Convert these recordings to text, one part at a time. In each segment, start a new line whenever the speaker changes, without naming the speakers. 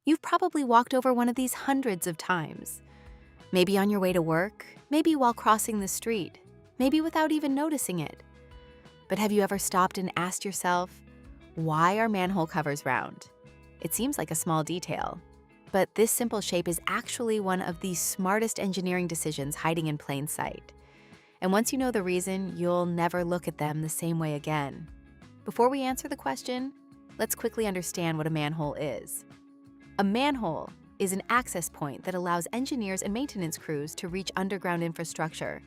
You've probably walked over one of these hundreds of times. Maybe on your way to work, maybe while crossing the street, maybe without even noticing it. But have you ever stopped and asked yourself, why are manhole covers round? It seems like a small detail, but this simple shape is actually one of the smartest engineering decisions hiding in plain sight. And once you know the reason, you'll never look at them the same way again. Before we answer the question, let's quickly understand what a manhole is. A manhole is an access point that allows engineers and maintenance crews to reach underground infrastructure.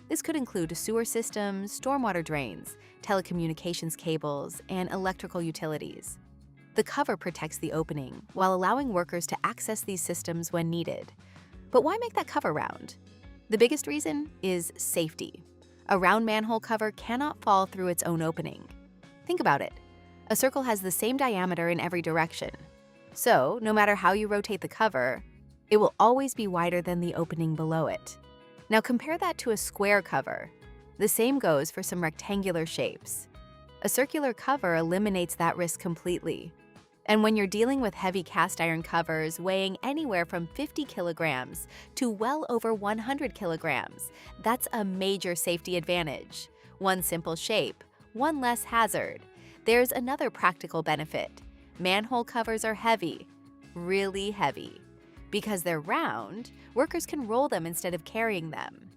This could include sewer systems, stormwater drains, telecommunications cables, and electrical utilities. The cover protects the opening while allowing workers to access these systems when needed. But why make that cover round? The biggest reason is safety. A round manhole cover cannot fall through its own opening. Think about it. A circle has the same diameter in every direction. So, no matter how you rotate the cover, it will always be wider than the opening below it. Now compare that to a square cover. The same goes for some rectangular shapes. A circular cover eliminates that risk completely. And when you're dealing with heavy cast iron covers weighing anywhere from 50 kilograms to well over 100 kilograms, that's a major safety advantage. One simple shape, one less hazard. There's another practical benefit. Manhole covers are heavy, really heavy. Because they're round, workers can roll them instead of carrying them.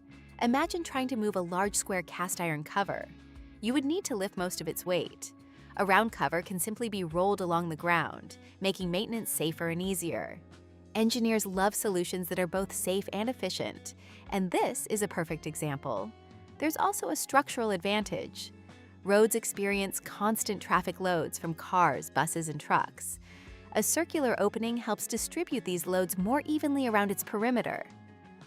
Imagine trying to move a large square cast iron cover. You would need to lift most of its weight. A round cover can simply be rolled along the ground, making maintenance safer and easier. Engineers love solutions that are both safe and efficient, and this is a perfect example. There's also a structural advantage. Roads experience constant traffic loads from cars, buses, and trucks. A circular opening helps distribute these loads more evenly around its perimeter.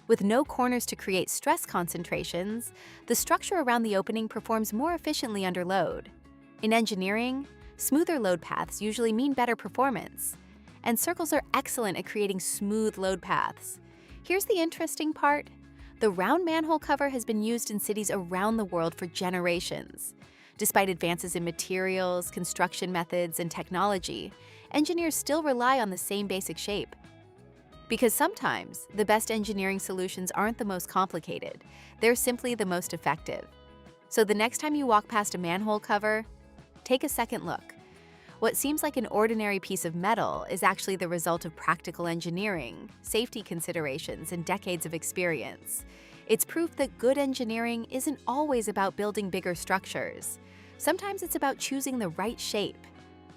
With no corners to create stress concentrations, the structure around the opening performs more efficiently under load. In engineering, smoother load paths usually mean better performance, and circles are excellent at creating smooth load paths. Here's the interesting part. The round manhole cover has been used in cities around the world for generations. Despite advances in materials, construction methods, and technology, engineers still rely on the same basic shape. Because sometimes, the best engineering solutions aren't the most complicated, they're simply the most effective. So the next time you walk past a manhole cover, take a second look. What seems like an ordinary piece of metal is actually the result of practical engineering, safety considerations, and decades of experience. It's proof that good engineering isn't always about building bigger structures. Sometimes it's about choosing the right shape.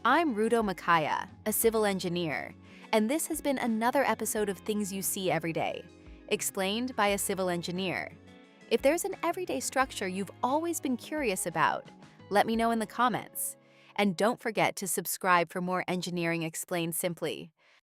I'm Rudo Makaya, a civil engineer, and this has been another episode of Things You See Every Day, explained by a civil engineer. If there's an everyday structure you've always been curious about, let me know in the comments. And don't forget to subscribe for more engineering explained simply.